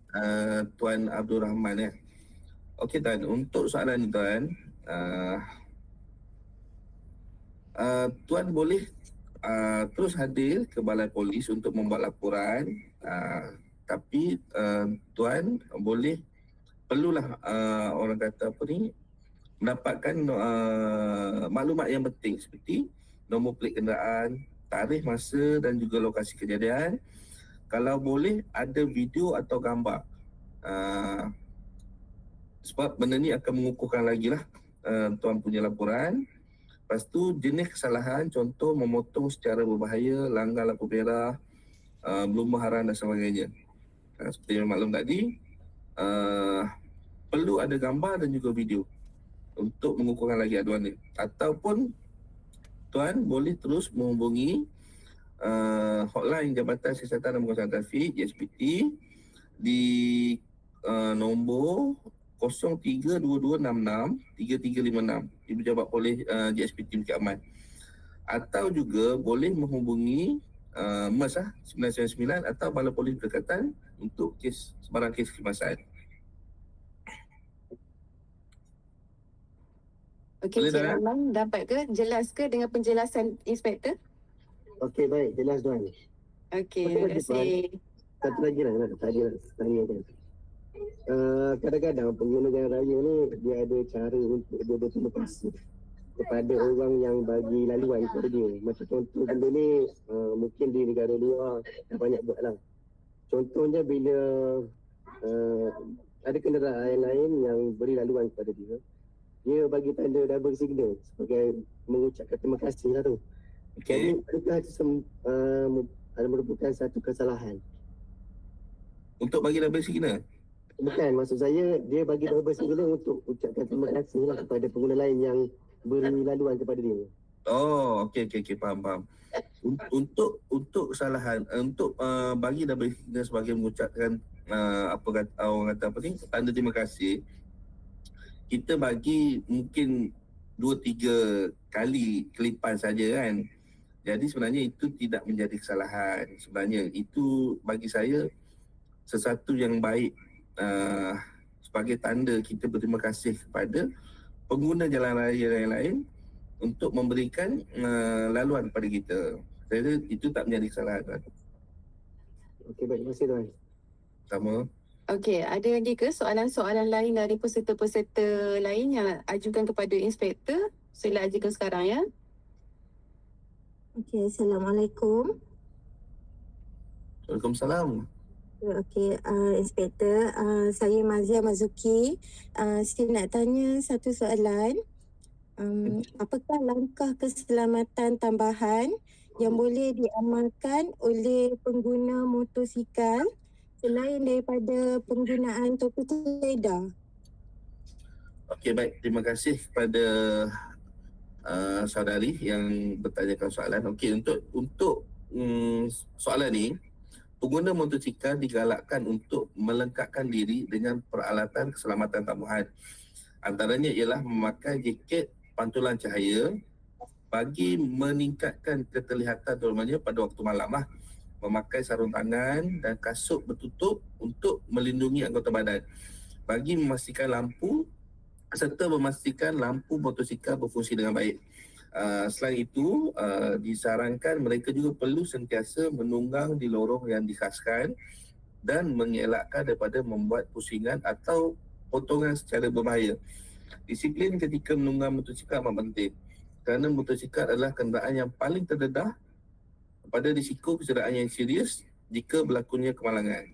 Speaker 2: Tuan Abdul Rahman ya. Okey Tuan, untuk soalan ni Tuan, Tuan boleh terus hadir ke balai polis untuk membuat laporan, tapi Tuan perlulah orang kata apa ni, mendapatkan maklumat yang penting seperti nombor pelik kenderaan, tarikh masa dan juga lokasi kejadian. Kalau boleh ada video atau gambar, sebab benda ni akan mengukuhkan lagi lah Tuan punya laporan. Lepas tu jenis kesalahan, contoh memotong secara berbahaya, langgar lampu merah, belum haram dan sebagainya. Seperti yang maklum tadi, perlu ada gambar dan juga video untuk mengukuhkan lagi aduan ni. Ataupun Tuan boleh terus menghubungi hotline Jabatan Siasatan dan Penguasaan Trafik JSPT di nombor 0322663356 di Pejabat Polis JSPT Bukit Aman. Atau juga boleh menghubungi MES 999 atau Balai Polis berdekatan untuk sebarang kes kekhidmatan.
Speaker 1: Okey, Cik Rahman, dapat ke? Jelas ke dengan penjelasan Inspektor?
Speaker 3: Okey, baik. Jelas Tuan.
Speaker 1: Okey, terima kasih.
Speaker 3: Satu lagi lah tadi nak tanya kan. Kadang-kadang pengguna jalan raya ni dia ada cara untuk dia berterima kasih kepada orang yang bagi laluan kepada dia. Macam contoh benda ni mungkin di negara luar dah banyak buat lah. Contohnya bila ada kenderaan lain yang beri laluan kepada dia, dia bagi tanda double signal sebagai mengucapkan terima kasih lah tu. Jadi adakah itu merupakan satu kesalahan?
Speaker 2: Untuk bagi double signal?
Speaker 3: Bukan, maksud saya dia bagi double signal untuk ucapkan terima kasih lah kepada pengguna lain yang beri laluan kepada dia.
Speaker 2: Oh, okey, faham. Untuk kesalahan, untuk bagi double signal sebagai mengucapkan orang kata apa ni, tanda terima kasih, kita bagi mungkin 2-3 kali kelipan saja kan. Jadi sebenarnya itu tidak menjadi kesalahan. Sebenarnya itu bagi saya sesuatu yang baik sebagai tanda kita berterima kasih kepada pengguna jalan raya yang lain untuk memberikan laluan kepada kita. Saya itu tak menjadi kesalahan.
Speaker 3: Okey, baik. Terima kasih Tuan.
Speaker 2: Sama.
Speaker 1: Okey, ada lagi ke soalan-soalan lain dari peserta-peserta lain yang ajukan kepada Inspektor? Sila ajukan sekarang ya.
Speaker 4: Okey, Assalamualaikum.
Speaker 2: Waalaikumsalam.
Speaker 4: Okey, Inspektor, saya Mazia Mazuki. Saya nak tanya satu soalan. Apakah langkah keselamatan tambahan yang boleh diamalkan oleh pengguna motosikal selain daripada penggunaan topi teledar?
Speaker 2: Okey, baik. Terima kasih kepada saudari yang bertanyakan soalan. Okey, untuk soalan ni, pengguna motosikal digalakkan untuk melengkapkan diri dengan peralatan keselamatan tambahan. Antaranya ialah memakai jaket pantulan cahaya bagi meningkatkan keterlihatan, terutamanya pada waktu malam lah. Memakai sarung tangan dan kasut bertutup untuk melindungi anggota badan bagi memastikan lampu serta memastikan lampu motosikal berfungsi dengan baik. Selain itu, disarankan mereka juga perlu sentiasa menunggang di lorong yang dikhaskan dan mengelakkan daripada membuat pusingan atau potongan secara berbahaya. Disiplin ketika menunggang motosikal amat penting kerana motosikal adalah kenderaan yang paling terdedah pada risiko kecederaan yang serius jika berlakunya kemalangan.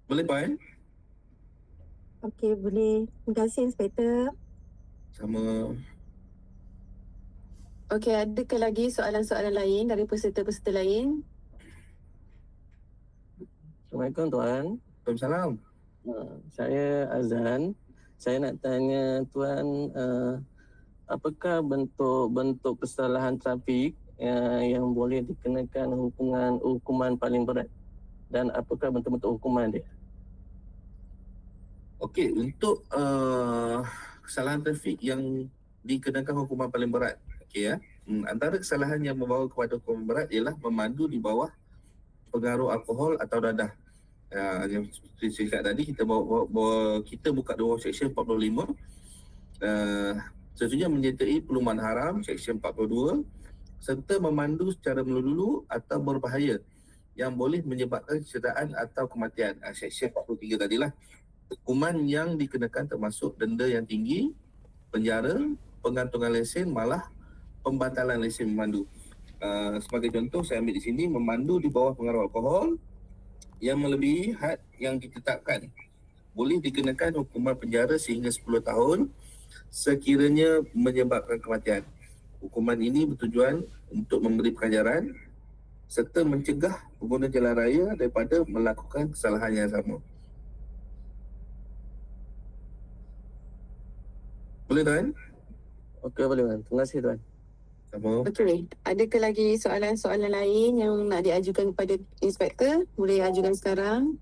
Speaker 2: Boleh Puan?
Speaker 4: Okey, boleh. Terima kasih Inspektor.
Speaker 2: Sama.
Speaker 1: Okey, adakah lagi soalan-soalan lain dari peserta-peserta lain?
Speaker 5: Assalamualaikum Tuan.
Speaker 2: Waalaikumsalam.
Speaker 5: Saya Azan. Saya nak tanya Tuan, apakah bentuk-bentuk kesalahan trafik yang boleh dikenakan hukuman paling berat dan apakah bentuk-bentuk hukuman dia?
Speaker 2: Okey, untuk kesalahan trafik yang dikenakan hukuman paling berat, okey ya. Antara kesalahan yang membawa kepada hukuman berat ialah memandu di bawah pengaruh alkohol atau dadah. Yang seperti saya cakap tadi, kita buka di bawah Seksyen 45. Sesungguhnya menyertai perlumbaan haram Seksyen 42 serta memandu secara melulu atau berbahaya yang boleh menyebabkan kecederaan atau kematian. Seksyen 43 tadilah. Hukuman yang dikenakan termasuk denda yang tinggi, penjara, pengantungan lesen, malah pembatalan lesen memandu. Sebagai contoh, saya ambil di sini, memandu di bawah pengaruh alkohol yang melebihi had yang ditetapkan boleh dikenakan hukuman penjara sehingga 10 tahun sekiranya menyebabkan kematian. Hukuman ini bertujuan untuk memberi pengajaran serta mencegah pengguna jalan raya daripada melakukan kesalahan yang sama. Boleh Tuan?
Speaker 5: Okey, boleh Tuan. Terima kasih Tuan.
Speaker 2: Sama.
Speaker 1: Okey, adakah lagi soalan-soalan lain yang nak diajukan kepada Inspektor? Boleh ajukan sekarang.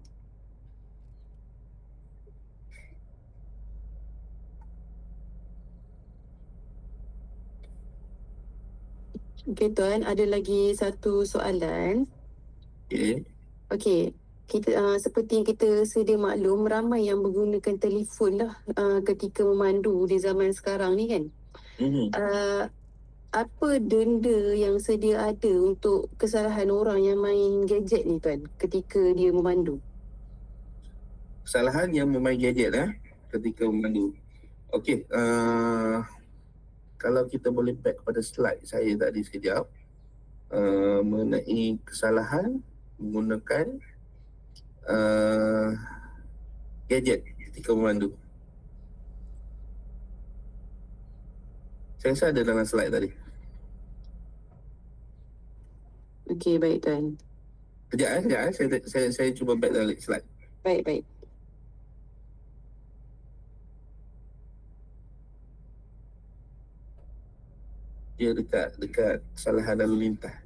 Speaker 1: Okey Tuan, ada lagi satu soalan.
Speaker 2: Okey.
Speaker 1: Okey, kita seperti yang kita sedia maklum, ramai yang menggunakan telefon lah ketika memandu di zaman sekarang ni kan. Apa denda yang sedia ada untuk kesalahan orang yang main gadget ni Tuan ketika dia memandu?
Speaker 2: Kesalahan yang memain gadget ketika memandu. Okey, kalau kita boleh back kepada slide saya tadi sekejap, mengenai kesalahan menggunakan gadget ketika memandu. Saya rasa ada dalam slide tadi.
Speaker 1: Okey, baik Tuan.
Speaker 2: Sekejap. Saya cuba back balik slide.
Speaker 1: Baik.
Speaker 2: Dia dekat kesalahan lalu lintas.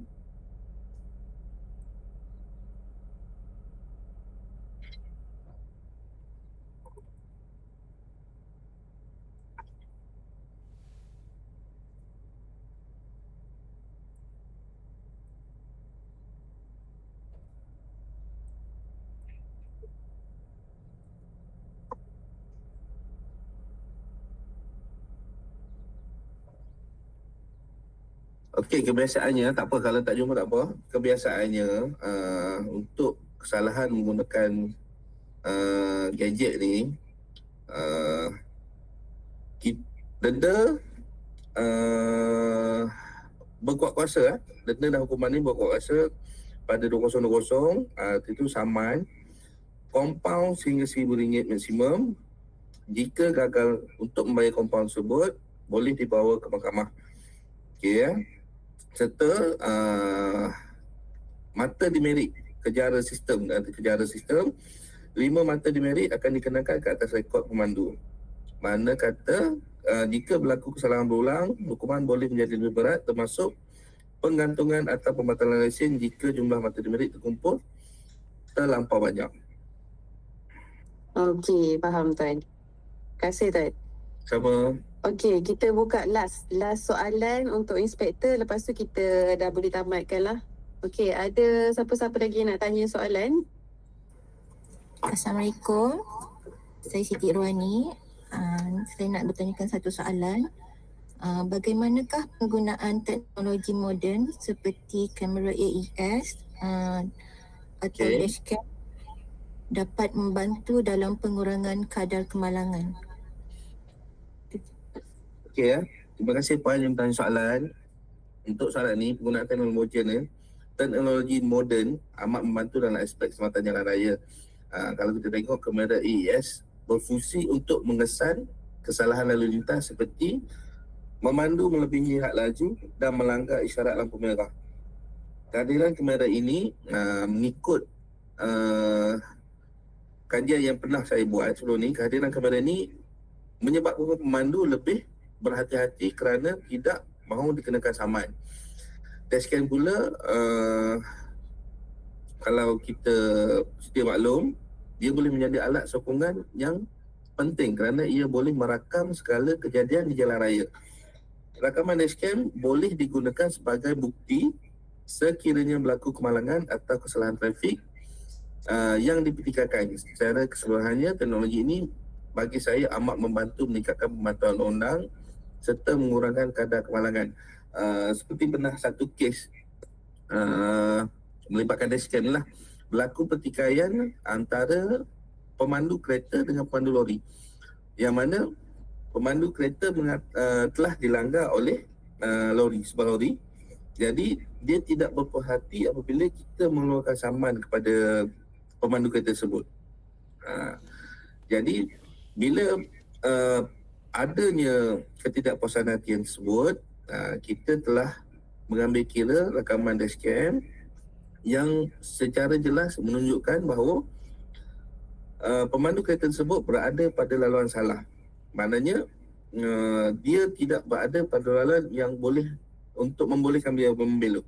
Speaker 2: Okey, kebiasaannya tak apa, kalau tak jumpa tak apa. Kebiasaannya untuk kesalahan menggunakan gadget ni, denda berkuat kuasa, denda dan hukuman ni berkuat kuasa pada 2020 itu saman kompaun sehingga RM1,000 maksimum. Jika gagal untuk membayar kompaun tersebut, boleh dibawa ke mahkamah. Okey ya. Serta mata demerit kejara sistem. 5 mata demerit akan dikenakan ke atas rekod pemandu. Mana kata jika berlaku kesalahan berulang, hukuman boleh menjadi lebih berat termasuk penggantungan atau pembatalan lesen jika jumlah mata demerit terkumpul terlampau banyak.
Speaker 1: Okey, faham Tuan. Terima kasih Tuan.
Speaker 2: Sama.
Speaker 1: Okey, kita buka last soalan untuk Inspektor. Lepas tu kita dah boleh tamatkan lah. Okey, ada siapa-siapa lagi nak tanya soalan?
Speaker 6: Assalamualaikum. Saya Siti Rohani. Saya nak bertanyakan satu soalan. Bagaimanakah penggunaan teknologi moden seperti kamera AES atau dashcam dapat membantu dalam pengurangan kadar kemalangan?
Speaker 2: Okey ya. Terima kasih Puan yang bertanya soalan. Untuk soalan ni, penggunaan teknologi moden amat membantu dalam aspek keselamatan jalan raya. Kalau kita tengok kamera AES berfungsi untuk mengesan kesalahan lalu lintas seperti memandu melebihi had laju dan melanggar isyarat lampu merah. Kehadiran kamera ini mengikut kajian yang pernah saya buat sebelum ni, kehadiran kamera ini menyebabkan pemandu lebih berhati-hati kerana tidak mahu dikenakan saman. Dashcam pula, kalau kita sedia maklum, dia boleh menjadi alat sokongan yang penting kerana ia boleh merakam segala kejadian di jalan raya. Rakaman dashcam boleh digunakan sebagai bukti sekiranya berlaku kemalangan atau kesalahan trafik yang dipertikaikan. Secara keseluruhannya, teknologi ini bagi saya amat membantu meningkatkan pemantauan undang serta mengurangkan kadar kemalangan. Seperti pernah satu kes melibatkan dashcam lah, berlaku pertikaian antara pemandu kereta dengan pemandu lori, yang mana pemandu kereta telah dilanggar oleh sebuah lori. Jadi dia tidak berpuas-hati apabila kita mengeluarkan saman kepada pemandu kereta tersebut. Jadi bila adanya ketidakpuasan hati yang tersebut, kita telah mengambil kira rakaman dashcam yang secara jelas menunjukkan bahawa pemandu kereta tersebut berada pada laluan salah. Maknanya dia tidak berada pada laluan yang boleh untuk membolehkan dia membelok.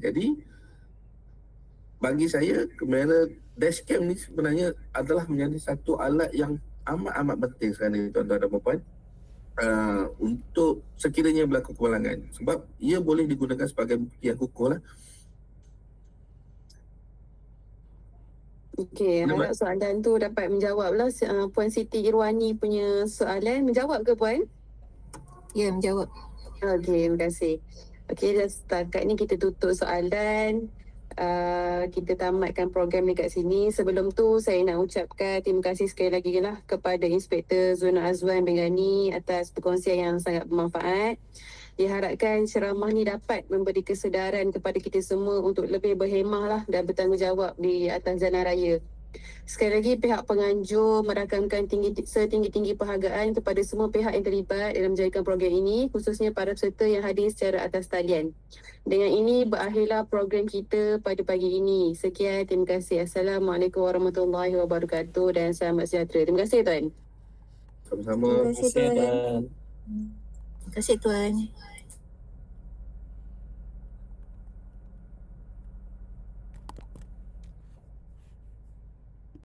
Speaker 2: Jadi bagi saya, kamera dashcam ni sebenarnya adalah menjadi satu alat yang amat-amat penting sekarang ni, tuan-tuan dan puan-puan, untuk sekiranya berlaku kemalangan, sebab ia boleh digunakan sebagai bukti yang kukuh lah.
Speaker 1: Okey, harap soalan tu dapat menjawablah Puan Siti Irwani punya soalan. Menjawab ke Puan?
Speaker 6: Ya, menjawab.
Speaker 1: Okey, terima kasih. Okey, setakat ni kita tutup soalan. Kita tamatkan program ni kat sini. Sebelum tu saya nak ucapkan terima kasih sekali lagi lah kepada Inspektor Zona Azwan Benggani atas perkongsian yang sangat bermanfaat. Diharapkan ceramah ni dapat memberi kesedaran kepada kita semua untuk lebih berhemah lah dan bertanggungjawab di atas jalan raya. Sekali lagi, pihak penganjur merakamkan setinggi-tinggi penghargaan kepada semua pihak yang terlibat dalam menjalankan program ini, khususnya para peserta yang hadir secara atas talian. Dengan ini berakhirlah program kita pada pagi ini. Sekian, terima kasih. Assalamualaikum warahmatullahi wabarakatuh dan selamat sejahtera. Terima kasih Tuan.
Speaker 2: Sama-sama.
Speaker 4: Terima kasih Tuan.
Speaker 6: Terima kasih Tuan.